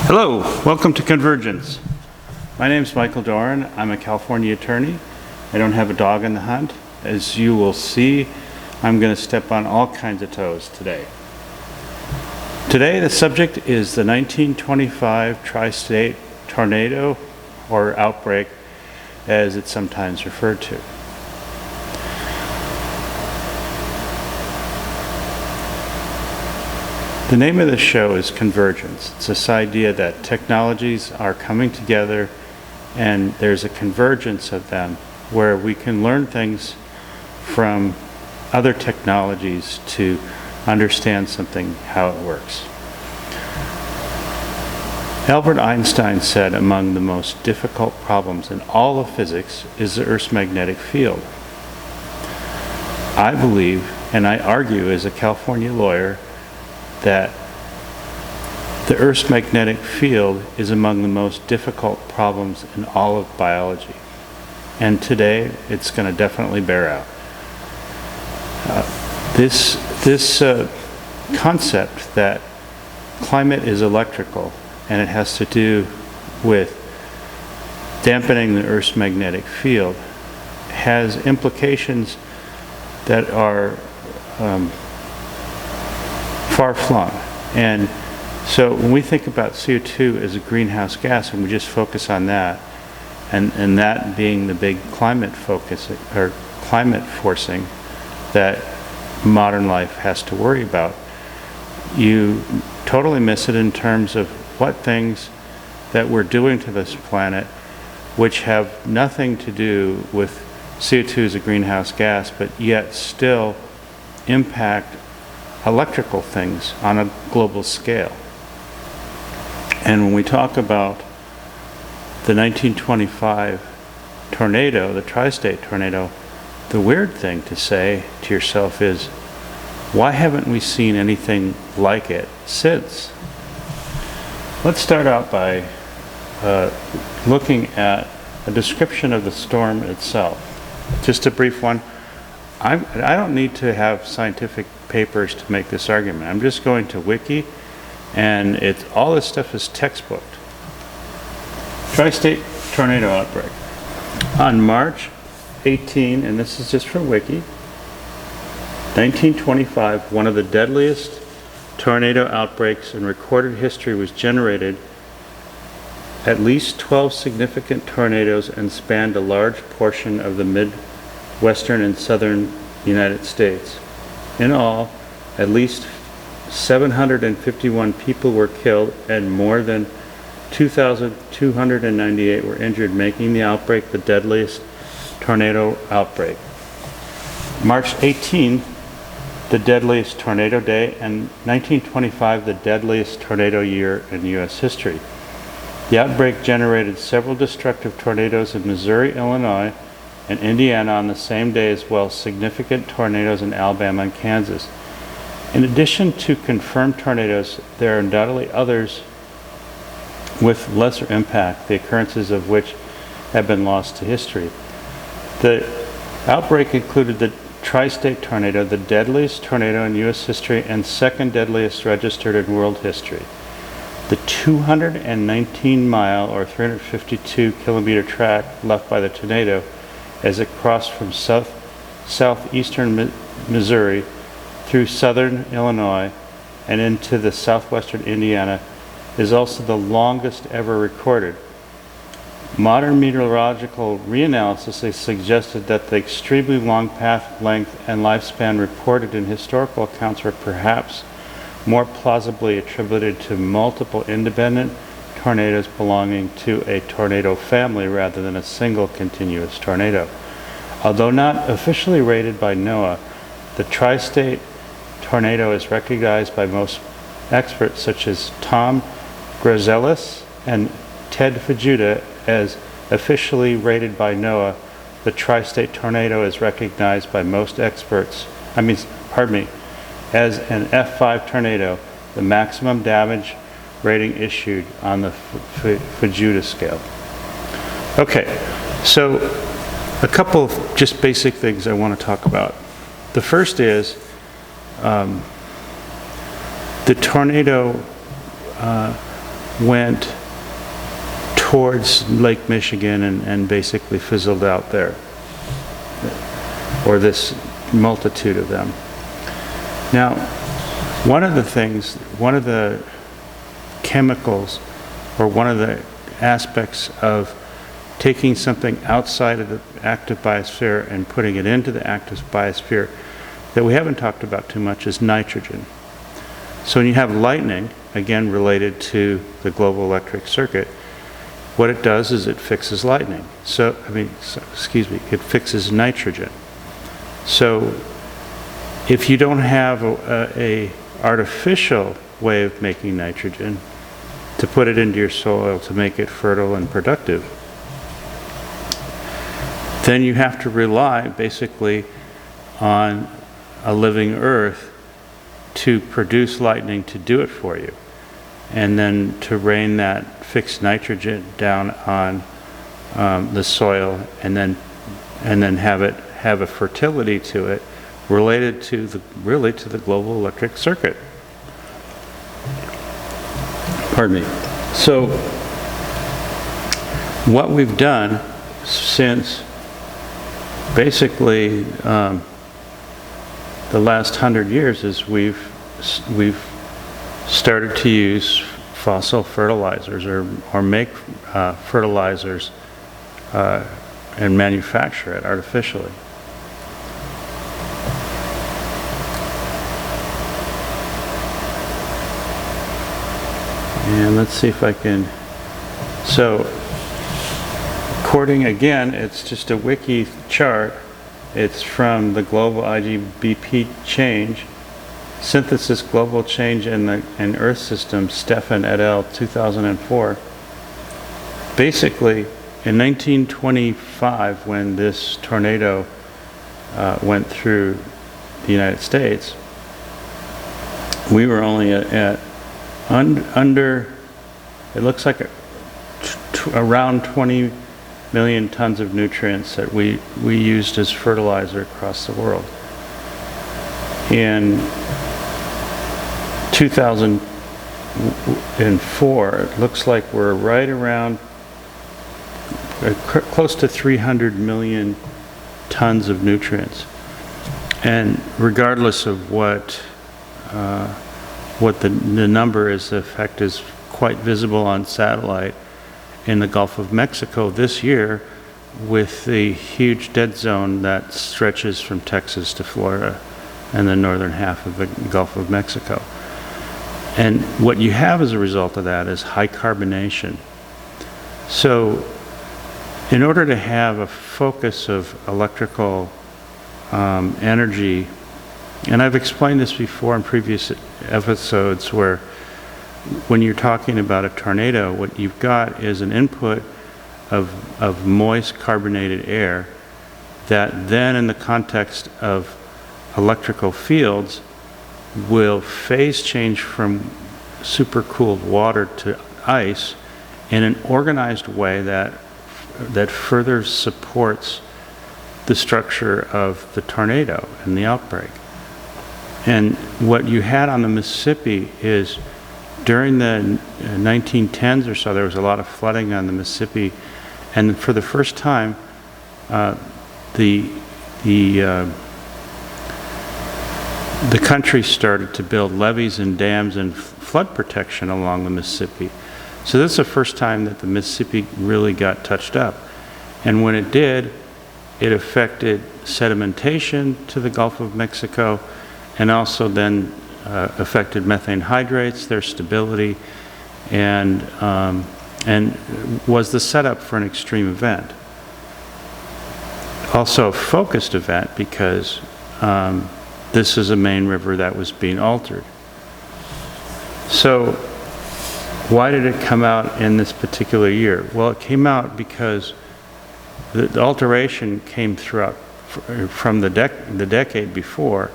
Hello, welcome to Convergence. My name is Michael Doran. I'm a California attorney. I don't have a dog in the hunt. As you will see, I'm going to step on all kinds of toes today. Today the subject is the 1925 tri-state tornado, or outbreak as it's sometimes referred to. The name of the show is Convergence. It's this idea that technologies are coming together and there's a convergence of them where we can learn things from other technologies to understand something, how it works. Albert Einstein said among the most difficult problems in all of physics is the Earth's magnetic field. I believe, and I argue as a California lawyer, that the Earth's magnetic field is among the most difficult problems in all of biology. And today, it's going to definitely bear out. This concept that climate is electrical and it has to do with dampening the Earth's magnetic field has implications that are far-flung. And so when we think about CO2 as a greenhouse gas and we just focus on that, and that being the big climate focus or climate forcing that modern life has to worry about, you totally miss it in terms of what things that we're doing to this planet which have nothing to do with CO2 as a greenhouse gas, but yet still impact electrical things on a global scale. And when we talk about the 1925 tornado, the tri-state tornado, the weird thing to say to yourself is, why haven't we seen anything like it since? Let's start out by looking at a description of the storm itself. Just a brief one. I don't need to have scientific papers to make this argument. I'm just going to Wiki, and all this stuff is textbooked. Tri-state tornado outbreak. On March 18, and this is just from Wiki, 1925, one of the deadliest tornado outbreaks in recorded history was generated. At least 12 significant tornadoes and spanned a large portion of the Midwestern and Southern United States. In all, at least 751 people were killed and more than 2,298 were injured, making the outbreak the deadliest tornado outbreak. March 18, the deadliest tornado day, and 1925, the deadliest tornado year in U.S. history. The outbreak generated several destructive tornadoes in Missouri, Illinois, and Indiana on the same day, as well as significant tornadoes in Alabama and Kansas. In addition to confirmed tornadoes, there are undoubtedly others with lesser impact, the occurrences of which have been lost to history. The outbreak included the tri-state tornado, the deadliest tornado in U.S. history and second deadliest registered in world history. The 219-mile or 352-kilometer track left by the tornado as it crossed from southeastern Missouri through southern Illinois and into the southwestern Indiana is also the longest ever recorded. Modern meteorological reanalysis has suggested that the extremely long path length and lifespan reported in historical accounts were perhaps more plausibly attributed to multiple independent tornadoes belonging to a tornado family rather than a single continuous tornado. Although not officially rated by NOAA, the tri-state tornado is recognized by most experts such as Tom Grazelis and Ted Fajuda as officially rated by NOAA. The tri-state tornado is recognized by most experts, as an F5 tornado, the maximum damage rating issued on the Fajuda scale. Okay, so a couple of just basic things I want to talk about. The first is the tornado went towards Lake Michigan and basically fizzled out there, or this multitude of them. Now, one of the chemicals, or one of the aspects of taking something outside of the active biosphere and putting it into the active biosphere that we haven't talked about too much is nitrogen. So when you have lightning, again related to the global electric circuit, what it does is it fixes lightning. It fixes nitrogen. So if you don't have a artificial way of making nitrogen to put it into your soil to make it fertile and productive, then you have to rely basically on a living earth to produce lightning to do it for you, and then to rain that fixed nitrogen down on the soil, and then have a fertility to it related to the global electric circuit. Pardon me. So what we've done since basically the last 100 years is we've started to use fossil fertilizers, or make fertilizers and manufacture it artificially. And let's see if I can. So, according, again, it's just a wiki chart. It's from the Global IGBP Change, Synthesis Global Change in Earth System, Stefan et al., 2004. Basically, in 1925, when this tornado went through the United States, we were only at under, it looks like around 20 million tons of nutrients that we used as fertilizer across the world. In 2004, it looks like we're right around close to 300 million tons of nutrients. And regardless of what the number is, the effect is quite visible on satellite in the Gulf of Mexico this year, with the huge dead zone that stretches from Texas to Florida and the northern half of the Gulf of Mexico. And what you have as a result of that is high carbonation. So in order to have a focus of electrical energy, and I've explained this before in previous episodes, where when you're talking about a tornado, what you've got is an input of moist carbonated air that then, in the context of electrical fields, will phase change from supercooled water to ice in an organized way that further supports the structure of the tornado and the outbreak. And what you had on the Mississippi is, during the 1910s or so, there was a lot of flooding on the Mississippi, and for the first time, the country started to build levees and dams and flood protection along the Mississippi. So this is the first time that the Mississippi really got touched up. And when it did, it affected sedimentation to the Gulf of Mexico, and also then affected methane hydrates, their stability, and was the setup for an extreme event. Also a focused event, because this is a main river that was being altered. So why did it come out in this particular year? Well, it came out because the alteration came throughout from the decade before,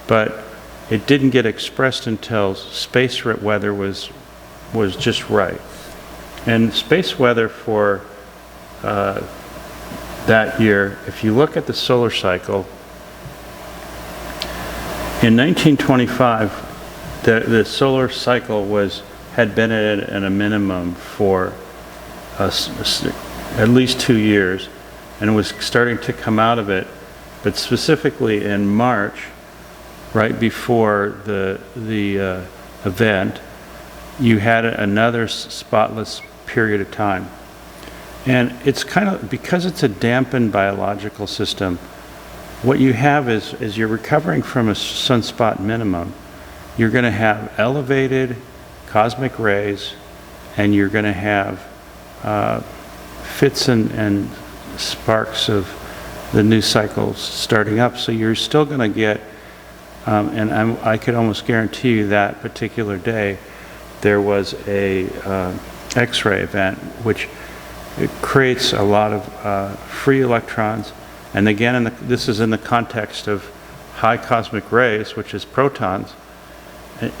but it didn't get expressed until space weather was just right. And space weather for that year, if you look at the solar cycle, in 1925, the solar cycle had been at a minimum for at least 2 years, and was starting to come out of it, but specifically in March, right before the event, you had another spotless period of time. And it's kind of, because it's a dampened biological system, what you have is you're recovering from a sunspot minimum. You're going to have elevated cosmic rays, and you're going to have fits and sparks of the new cycles starting up. So you're still going to get, and I could almost guarantee you that particular day, there was a X-ray event, which it creates a lot of free electrons. And again, this is in the context of high cosmic rays, which is protons.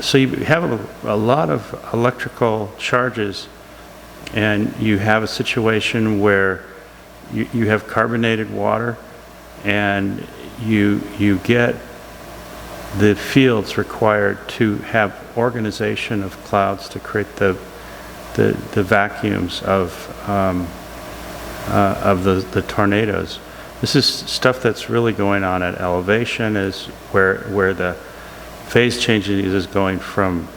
So you have a lot of electrical charges, and you have a situation where you have carbonated water, and you get the fields required to have organization of clouds to create the vacuums of the tornadoes. This is stuff that's really going on at elevation, is where the phase changing is going from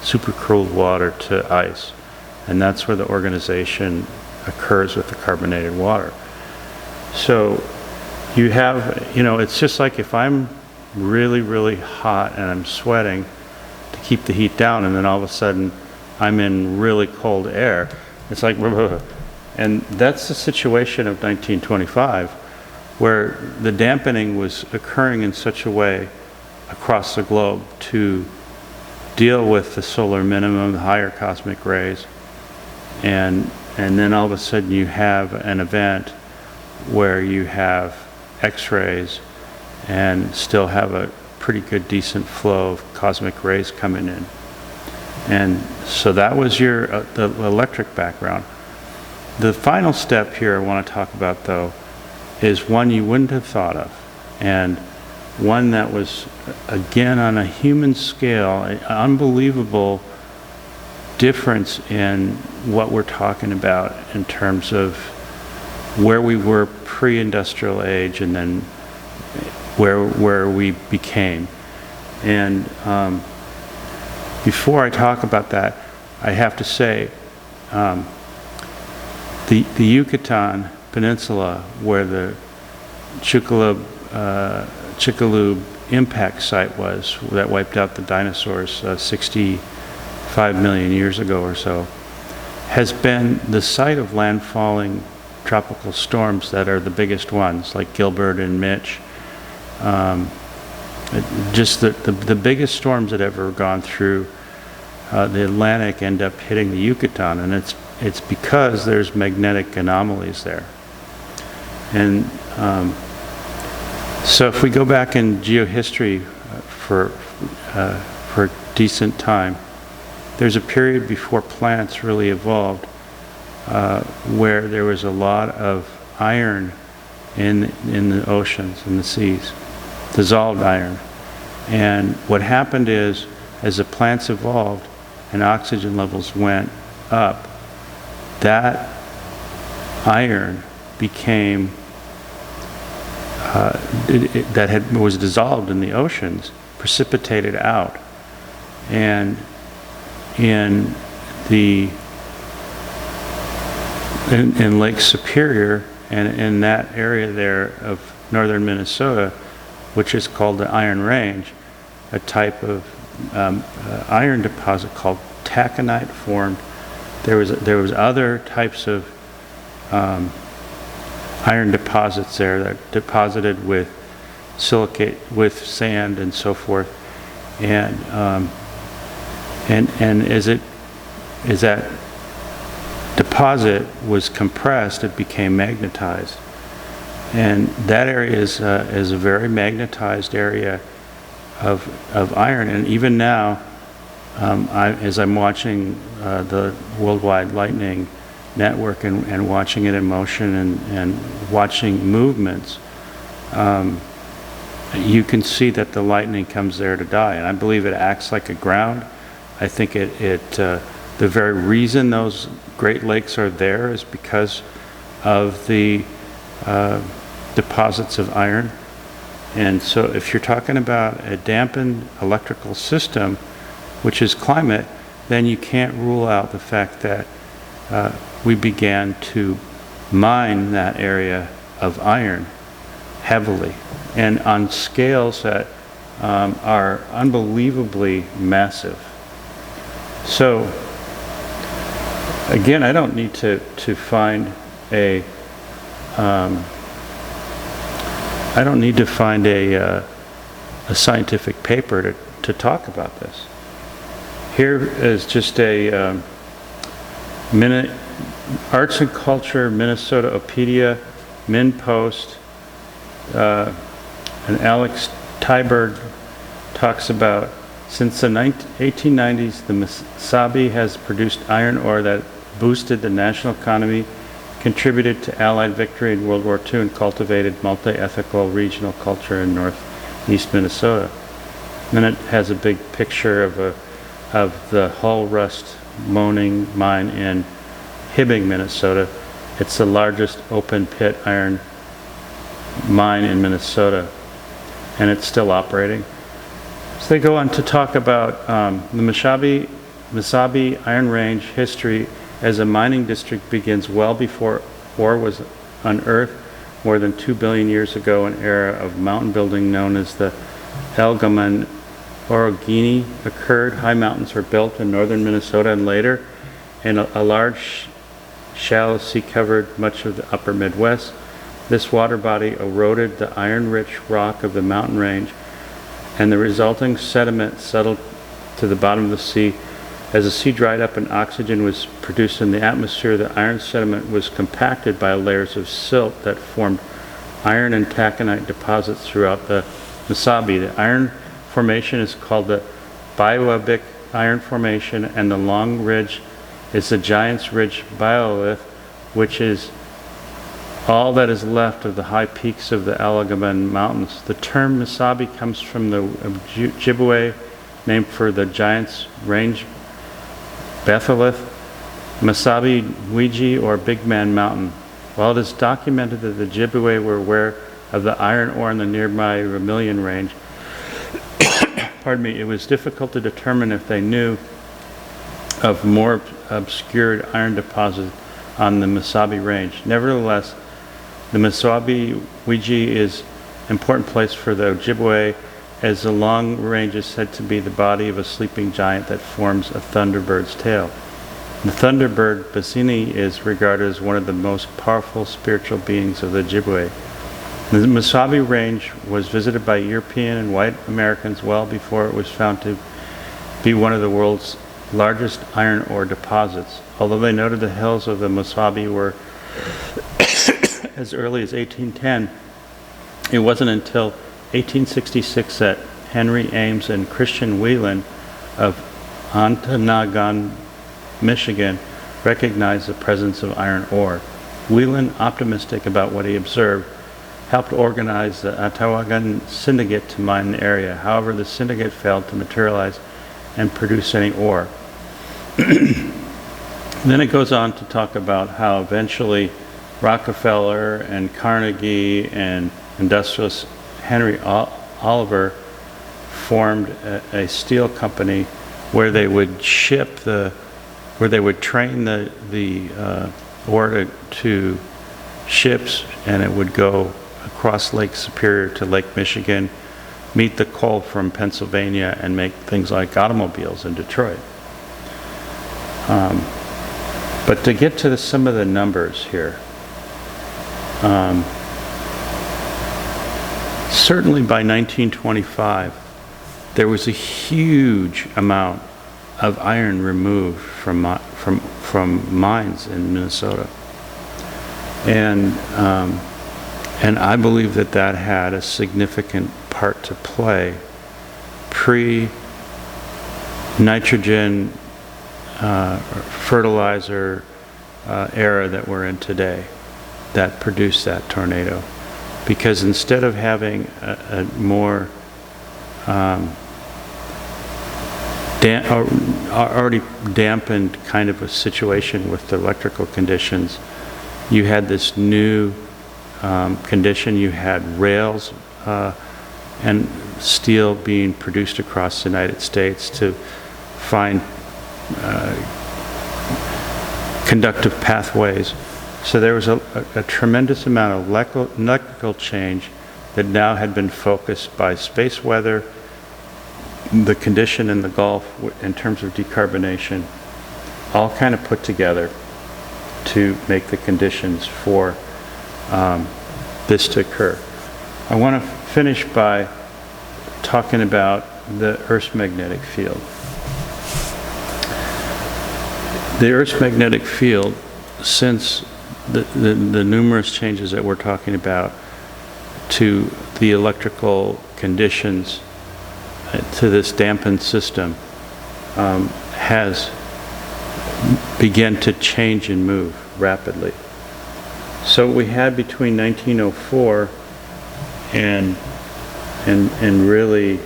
super cooled water to ice, and that's where the organization occurs with the carbonated water. So you have, it's just like if I'm really, really hot and I'm sweating to keep the heat down, and then all of a sudden I'm in really cold air. It's like, and that's the situation of 1925, where the dampening was occurring in such a way across the globe to deal with the solar minimum, the higher cosmic rays, and then all of a sudden you have an event where you have X-rays and still have a pretty good decent flow of cosmic rays coming in. And so that was your the electric background. The final step here I want to talk about, though, is one you wouldn't have thought of, and one that was, again, on a human scale, an unbelievable difference in what we're talking about in terms of where we were pre-industrial age and then where we became. And before I talk about that, I have to say the Yucatan Peninsula, where the Chicxulub impact site was that wiped out the dinosaurs 65 million years ago or so, has been the site of landfalling tropical storms that are the biggest ones, like Gilbert and Mitch. Just the biggest storms that ever gone through the Atlantic end up hitting the Yucatan, and it's because there's magnetic anomalies there. And so if we go back in geohistory for a decent time, there's a period before plants really evolved where there was a lot of iron in the oceans, in the seas, dissolved iron. And what happened is, as the plants evolved and oxygen levels went up, that iron became was dissolved in the oceans, precipitated out, and in Lake Superior and in that area there of northern Minnesota, which is called the Iron Range, a type of iron deposit called taconite formed. There was other types of iron deposits there that deposited with silicate, with sand and so forth, and as that deposit was compressed, it became magnetized, and that area is a very magnetized area of iron. And even now, as I'm watching the Worldwide Lightning Network and watching it in motion and watching movements, you can see that the lightning comes there to die. And I believe it acts like a ground. I think the very reason those Great Lakes are there is because of the deposits of iron. And so if you're talking about a dampened electrical system, which is climate, then you can't rule out the fact that we began to mine that area of iron heavily and on scales that are unbelievably massive. So again, I don't need to find a scientific paper to talk about this. Here is just a Arts and Culture Minnesotaopedia, MinPost, and Alex Tyberg talks about, since the 1890s, the Wasabi has produced iron ore that boosted the national economy, contributed to Allied victory in World War II, and cultivated multi-ethnical regional culture in northeast Minnesota. And then it has a big picture of the Hull Rust Moaning mine in Hibbing, Minnesota. It's the largest open pit iron mine in Minnesota, and it's still operating. So they go on to talk about the Wasabi Iron Range history as a mining district begins well before ore was unearthed more than 2 billion years ago, an era of mountain building known as the Elgaman Orogeny occurred. High mountains were built in northern Minnesota, and later in a large shallow sea covered much of the upper Midwest. This water body eroded the iron-rich rock of the mountain range, and the resulting sediment settled to the bottom of the sea. As the sea dried up and oxygen was produced in the atmosphere, the iron sediment was compacted by layers of silt that formed iron and taconite deposits throughout the Wasabi. The iron formation is called the Wasabi Iron Formation, and the long ridge is the Giant's Ridge Biolith, which is all that is left of the high peaks of the Allegheny Mountains. The term Wasabi comes from the Ojibwe, named for the Giant's Range Bethelith, Wasabi Wiji, or Big Man Mountain. While it is documented that the Ojibwe were aware of the iron ore in the nearby Vermilion Range, pardon me, it was difficult to determine if they knew of more obscured iron deposits on the Wasabi Range. Nevertheless, the Wasabi Wiji is an important place for the Ojibwe, as the long range is said to be the body of a sleeping giant that forms a thunderbird's tail. The thunderbird Basini is regarded as one of the most powerful spiritual beings of the Ojibwe. The Wasabi Range was visited by European and white Americans well before it was found to be one of the world's largest iron ore deposits. Although they noted the hills of the Wasabi were as early as 1810, it wasn't until 1866 that Henry Ames and Christian Whelan of Ontonagon, Michigan, recognized the presence of iron ore. Whelan, optimistic about what he observed, helped organize the Ontonagon Syndicate to mine the area. However, the syndicate failed to materialize and produce any ore. Then it goes on to talk about how eventually Rockefeller and Carnegie and industrialist Henry Oliver formed a steel company where they would train the ore to ships, and it would go across Lake Superior to Lake Michigan, meet the coal from Pennsylvania, and make things like automobiles in Detroit. But to get to some of the numbers here, certainly by 1925, there was a huge amount of iron removed from mines in Minnesota, and I believe that had a significant part to play pre-nitrogen fertilizer era that we're in today, that produced that tornado. Because instead of having a more already dampened kind of a situation with the electrical conditions. You had this new condition. You had rails and steel being produced across the United States to find conductive pathways. So there was a tremendous amount of electrical change that now had been focused by space weather, the condition in the Gulf in terms of decarbonation, all kind of put together to make the conditions for this to occur. I want to finish by talking about the Earth's magnetic field. The Earth's magnetic field, since the numerous changes that we're talking about to the electrical conditions, to this dampened system, has begun to change and move rapidly. So we had between 1904 and really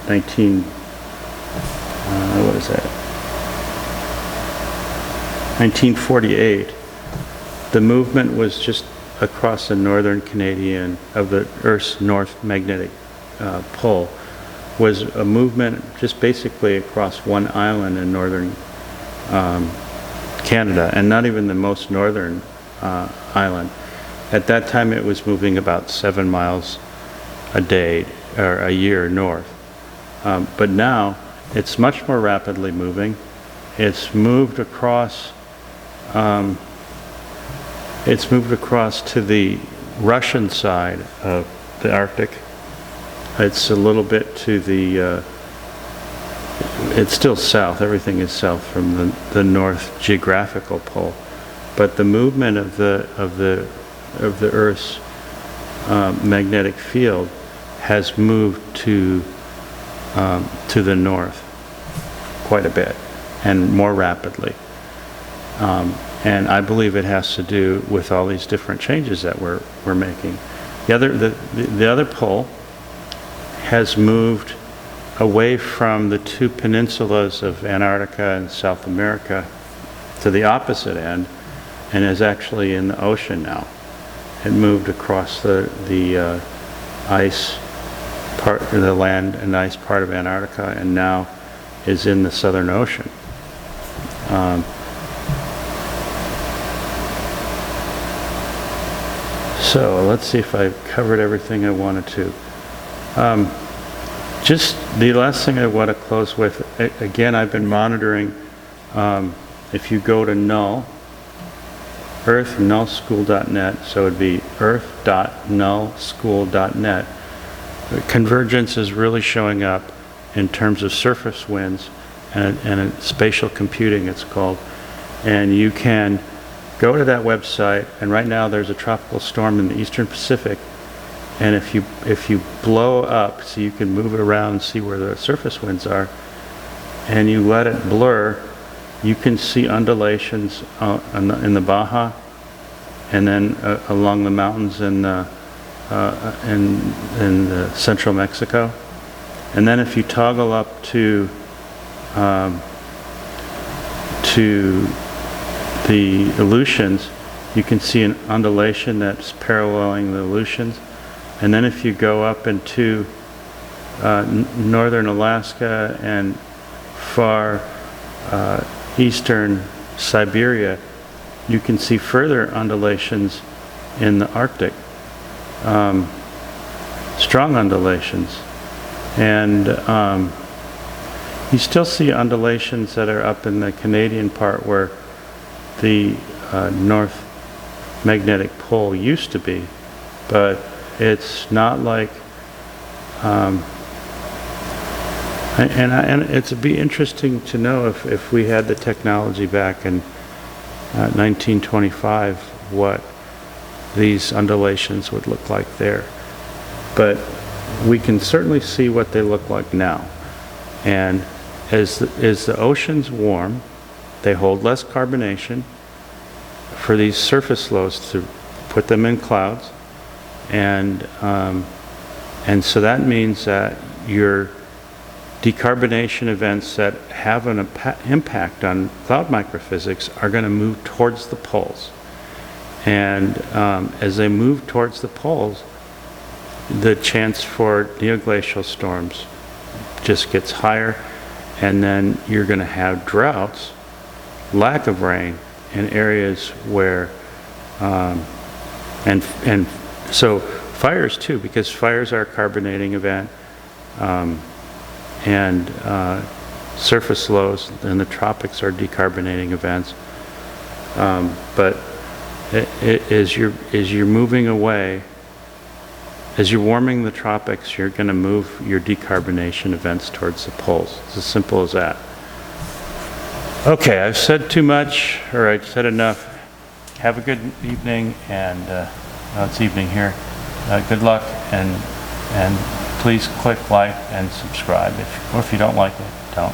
1948, the movement was just across the northern Canadian, of the Earth's north magnetic pole, was a movement just basically across one island in northern Canada, and not even the most northern island. At that time it was moving about 7 miles a day, or a year north. But now it's much more rapidly moving. It's moved across to the Russian side of the Arctic. It's a little bit to the, it's still south, everything is south from the north geographical pole. But the movement of the Earth's magnetic field has moved to the north quite a bit and more rapidly. And I believe it has to do with all these different changes that we're making. The other pole has moved away from the two peninsulas of Antarctica and South America to the opposite end, and is actually in the ocean now. It moved across the ice part, the land and ice part of Antarctica, and now is in the Southern Ocean. So let's see if I've covered everything I wanted to. Just the last thing I want to close with, again, I've been monitoring, if you go to null, earth-nullschool.net, so it would be earth.nullschool.net. Convergence is really showing up in terms of surface winds and spatial computing, it's called. And you can go to that website, and right now there's a tropical storm in the Eastern Pacific, and if you blow up so you can move it around and see where the surface winds are, and you let it blur, you can see undulations in the Baja, and then along the mountains in central Mexico. And then if you toggle up to the Aleutians, you can see an undulation that's paralleling the Aleutians. And then if you go up into northern Alaska and far eastern Siberia, you can see further undulations in the Arctic, strong undulations. And you still see undulations that are up in the Canadian part where the North Magnetic Pole used to be, but it's not like, and it'd be interesting to know if we had the technology back in 1925, what these undulations would look like there. But we can certainly see what they look like now. And as the oceans warm, they hold less carbonation for these surface lows to put them in clouds. And so that means that decarbonation events that have an impact on cloud microphysics are going to move towards the poles. And as they move towards the poles, the chance for neoglacial storms just gets higher, and then you're going to have droughts, lack of rain in areas where, and so fires too, because fires are a carbonating event, and surface lows in the tropics are decarbonating events. But as you're moving away, as you're warming the tropics, you're going to move your decarbonation events towards the poles. It's as simple as that. Okay, I've said too much, or I've said enough. Have a good evening, and it's evening here. Good luck, and please click like and subscribe. Or if you don't like it, don't.